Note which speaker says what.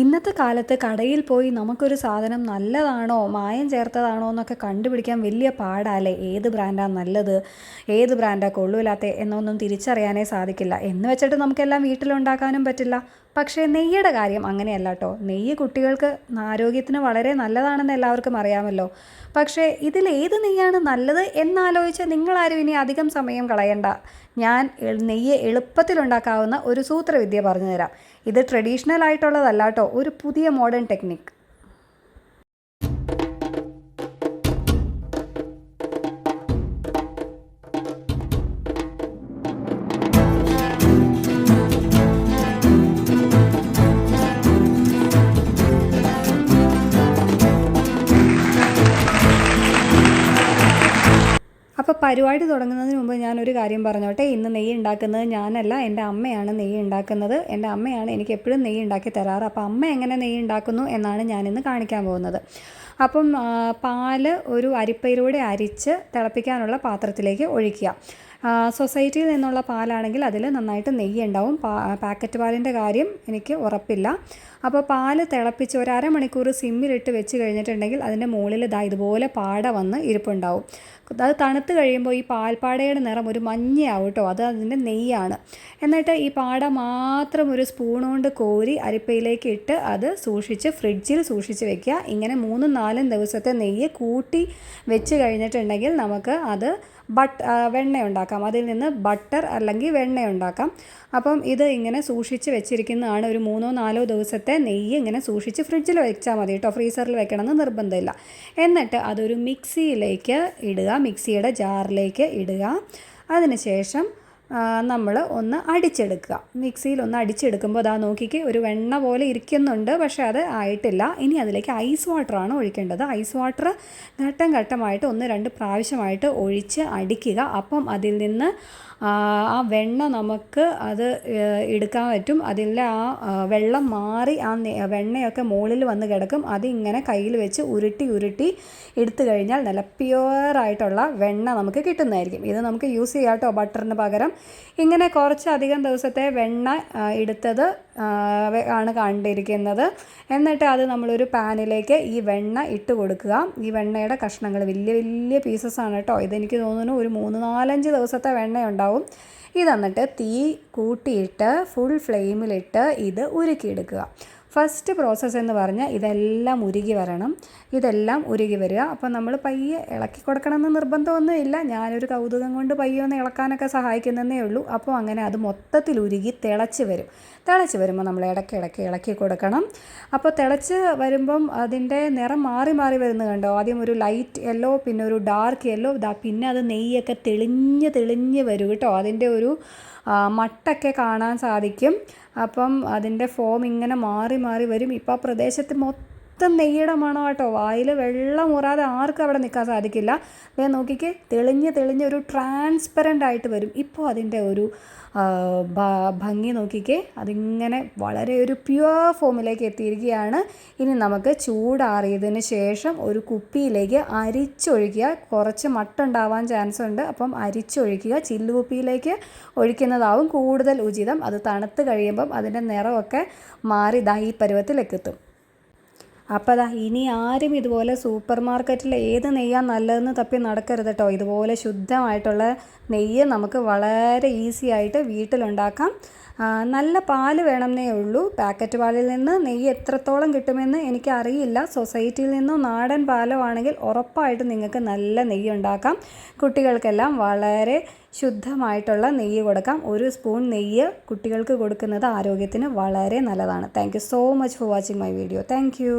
Speaker 1: ഇന്നത്തെ കാലത്ത് കടയിൽ പോയി നമുക്കൊരു സാധനം നല്ലതാണോ മായം ചേർത്തതാണോ എന്നൊക്കെ കണ്ടുപിടിക്കാൻ വലിയ പാടാല്ലേ. ഏത് ബ്രാൻഡാണ് നല്ലത്, ഏത് ബ്രാൻഡാണ് കൊള്ളൂലാത്ത എന്നൊന്നും തിരിച്ചറിയാനേ സാധിക്കില്ല. എന്ന് വെച്ചിട്ട് നമുക്കെല്ലാം വീട്ടിലുണ്ടാക്കാനും പറ്റില്ല. പക്ഷേ നെയ്യുടെ കാര്യം അങ്ങനെയല്ല കേട്ടോ. നെയ്യ് കുട്ടികൾക്ക് ആരോഗ്യത്തിന് വളരെ നല്ലതാണെന്ന് എല്ലാവർക്കും അറിയാമല്ലോ. പക്ഷേ ഇതിലേത് നെയ്യാണ് നല്ലത് എന്നാലോചിച്ച് നിങ്ങളാരും ഇനി അധികം സമയം കളയണ്ട. ഞാൻ നെയ്യ് എളുപ്പത്തിലുണ്ടാക്കാവുന്ന ഒരു സൂത്രവിദ്യ പറഞ്ഞു തരാം. ഇത് ട്രഡീഷണൽ ആയിട്ടുള്ളതല്ല കേട്ടോ, ഒരു പുതിയ മോഡേൺ ടെക്നിക്ക്. അപ്പോൾ പരിപാടി തുടങ്ങുന്നതിന് മുമ്പ് ഞാനൊരു കാര്യം പറഞ്ഞോട്ടെ. ഇന്ന് നെയ്യ് ഉണ്ടാക്കുന്നത് ഞാനല്ല, എൻ്റെ അമ്മയാണ് നെയ്യ് ഉണ്ടാക്കുന്നത്. എൻ്റെ അമ്മയാണ് എനിക്ക് എപ്പോഴും നെയ്യ് ഉണ്ടാക്കി തരാറ്. അപ്പോൾ അമ്മ എങ്ങനെ നെയ്യ് ഉണ്ടാക്കുന്നു എന്നാണ് ഞാനിന്ന് കാണിക്കാൻ പോകുന്നത്. അപ്പം പാല് ഒരു അരിപ്പയിലൂടെ അരിച്ച് തിളപ്പിക്കാനുള്ള പാത്രത്തിലേക്ക് ഒഴിക്കുക. സൊസൈറ്റിയിൽ നിന്നുള്ള പാലാണെങ്കിൽ അതിൽ നന്നായിട്ട് നെയ്യ് ഉണ്ടാവും. പാക്കറ്റ് പാലിൻ്റെ കാര്യം എനിക്ക് ഉറപ്പില്ല. അപ്പോൾ പാല് തിളപ്പിച്ച് ഒരു അരമണിക്കൂർ സിമ്മിലിട്ട് വെച്ച് കഴിഞ്ഞിട്ടുണ്ടെങ്കിൽ അതിൻ്റെ മുകളിൽ ഇതുപോലെ പാട വന്ന് ഇരിപ്പുണ്ടാവും. അത് തണുത്ത് കഴിയുമ്പോൾ ഈ പാൽപ്പാടയുടെ നിറം ഒരു മഞ്ഞയാവും കേട്ടോ, അത് അതിൻ്റെ നെയ്യാണ്. എന്നിട്ട് ഈ പാട മാത്രം ഒരു സ്പൂൺ കൊണ്ട് കോരി അരിപ്പയിലേക്ക് ഇട്ട് അത് സൂക്ഷിച്ച് ഫ്രിഡ്ജിൽ സൂക്ഷിച്ച് വെക്കുക. ഇങ്ങനെ 3-4 ദിവസത്തെ നെയ്യ് കൂട്ടി വെച്ച് കഴിഞ്ഞിട്ടുണ്ടെങ്കിൽ നമുക്ക് അത് വെണ്ണ ഉണ്ടാക്കാം. അതിൽ നിന്ന് ബട്ടർ അല്ലെങ്കിൽ വെണ്ണ ഉണ്ടാക്കാം. അപ്പം ഇത് ഇങ്ങനെ സൂക്ഷിച്ച് വെച്ചിരിക്കുന്നതാണ്. ഒരു 3-4 ദിവസത്തെ നെയ്യ് ഇങ്ങനെ സൂക്ഷിച്ച് ഫ്രിഡ്ജിൽ വെച്ചാൽ മതി കേട്ടോ, ഫ്രീസറിൽ വെക്കണമെന്ന് നിർബന്ധമില്ല. എന്നിട്ട് അതൊരു മിക്സിയിലേക്ക് ഇടുക, മിക്സിയുടെ ജാറിലേക്ക് ഇടുക. അതിനുശേഷം നമ്മൾ ഒന്ന് അടിച്ചെടുക്കുക. മിക്സിയിൽ ഒന്ന് അടിച്ചെടുക്കുമ്പോൾ അതാ നോക്കിക്ക് ഒരു വെണ്ണ പോലെ ഇരിക്കുന്നുണ്ട്, പക്ഷേ അത് ആയിട്ടില്ല. ഇനി അതിലേക്ക് ഐസ് വാട്ടറാണ് ഒഴിക്കേണ്ടത്. ഐസ് വാട്ടർ ഘട്ടം ഘട്ടമായിട്ട് 1-2 പ്രാവശ്യമായിട്ട് ഒഴിച്ച് അടിക്കുക. അപ്പം അതിൽ നിന്ന് ആ വെണ്ണ നമുക്ക് അത് എടുക്കാൻ പറ്റും. അതിലെ ആ വെള്ളം മാറി ആ വെണ്ണയൊക്കെ മുകളിൽ വന്ന് കിടക്കും. അതിങ്ങനെ കയ്യിൽ വെച്ച് ഉരുട്ടി ഉരുട്ടി എടുത്തു കഴിഞ്ഞാൽ നല്ല പ്യുവറായിട്ടുള്ള വെണ്ണ നമുക്ക് കിട്ടുന്നതായിരിക്കും. ഇത് നമുക്ക് യൂസ് ചെയ്യാം കേട്ടോ ബട്ടറിന് പകരം. ഇങ്ങനെ കുറച്ചധികം ദിവസത്തെ വെണ്ണ എടുത്തത് ആണ് കണ്ടിരിക്കുന്നത്. എന്നിട്ട് അത് നമ്മളൊരു പാനിലേക്ക് ഈ വെണ്ണ ഇട്ട് കൊടുക്കുക. ഈ വെണ്ണയുടെ കഷ്ണങ്ങൾ വലിയ വലിയ പീസസാണ് കേട്ടോ. ഇതെനിക്ക് തോന്നുന്നു ഒരു 3-4-5 ദിവസത്തെ വെണ്ണയുണ്ടാവും. ഇതെന്നിട്ട് തീ കൂട്ടിയിട്ട് ഫുൾ ഫ്ലെയിമിലിട്ട് ഇത് ഉരുക്കിയെടുക്കുക. ഫസ്റ്റ് പ്രോസസ്സ് എന്ന് പറഞ്ഞാൽ ഇതെല്ലാം ഉരുകി വരണം. ഇതെല്ലാം ഉരുകി വരിക. അപ്പോൾ നമ്മൾ പയ്യെ ഇളക്കി കൊടുക്കണമെന്ന് നിർബന്ധമൊന്നുമില്ല. ഞാനൊരു കൗതുകം കൊണ്ട് പയ്യെ ഒന്ന് ഇളക്കാനൊക്കെ സഹായിക്കുന്നതേ ഉള്ളൂ. അപ്പോൾ അങ്ങനെ അത് മൊത്തത്തിൽ ഉരുകി തിളച്ച് വരും. തിളച്ച് വരുമ്പോൾ നമ്മൾ ഇടയ്ക്ക് ഇളക്കി കൊടുക്കണം. അപ്പോൾ തിളച്ച് വരുമ്പം അതിൻ്റെ നിറം മാറി മാറി വരുന്നത് കണ്ടോ. ആദ്യം ഒരു ലൈറ്റ് യെല്ലോ, പിന്നെ ഒരു ഡാർക്ക് യെല്ലോ, പിന്നെ അത് നെയ്യൊക്കെ തെളിഞ്ഞ് വരും കേട്ടോ. അതിൻ്റെ ഒരു മട്ടൊക്കെ കാണാൻ സാധിക്കും. അപ്പം അതിൻ്റെ ഫോം ഇങ്ങനെ മാറി മാറി വരും. ഇപ്പോൾ ആ പ്രദേശത്ത് മൊത്തം നെയ്യുടെ മണം കേട്ടോ. വായിൽ വെള്ളം ഊറാതെ ആർക്കും അവിടെ നിൽക്കാൻ സാധിക്കില്ല. അതേ നോക്കിക്ക് തെളിഞ്ഞ് ഒരു ട്രാൻസ്പെറൻ്റ് ആയിട്ട് വരും. ഇപ്പോൾ അതിൻ്റെ ഒരു ഭംഗി നോക്കിക്കേ. അതിങ്ങനെ വളരെ ഒരു പ്യുവർ ഫോമിലേക്ക് എത്തിയിരിക്കുകയാണ്. ഇനി നമുക്ക് ചൂടാറിയതിന് ശേഷം ഒരു കുപ്പിയിലേക്ക് അരിച്ചൊഴിക്കുക. കുറച്ച് മട്ടുണ്ടാവാൻ ചാൻസ് ഉണ്ട്, അപ്പം അരിച്ചൊഴിക്കുക. ചില്ലുകുപ്പിയിലേക്ക് ഒഴിക്കുന്നതാവും കൂടുതൽ ഉചിതം. അത് തണുത്ത് കഴിയുമ്പം അതിൻ്റെ നിറമൊക്കെ മാറി ഈ പരുവത്തിലെത്തും. അപ്പോൾ ഇനി ആരും ഇതുപോലെ സൂപ്പർ മാർക്കറ്റിൽ ഏത് നെയ്യാണ് നല്ലതെന്ന് തപ്പി നടക്കരുത് കേട്ടോ. ഇതുപോലെ ശുദ്ധമായിട്ടുള്ള നെയ്യ് നമുക്ക് വളരെ ഈസി ആയിട്ട് വീട്ടിലുണ്ടാക്കാം. നല്ല പാല് വേണമെന്നേ ഉള്ളൂ. പാക്കറ്റ് പാലിൽ നിന്ന് നെയ്യ് എത്രത്തോളം കിട്ടുമെന്ന് എനിക്കറിയില്ല. സൊസൈറ്റിയിൽ നിന്നോ നാടൻ പാലോ ആണെങ്കിൽ ഉറപ്പായിട്ടും നിങ്ങൾക്ക് നല്ല നെയ്യ് ഉണ്ടാക്കാം. കുട്ടികൾക്കെല്ലാം വളരെ ശുദ്ധമായിട്ടുള്ള നെയ്യ് കൊടുക്കാം. 1 സ്പൂൺ നെയ്യ് കുട്ടികൾക്ക് കൊടുക്കുന്നത് ആരോഗ്യത്തിന് വളരെ നല്ലതാണ്. Thank you so much for watching my video. Thank you.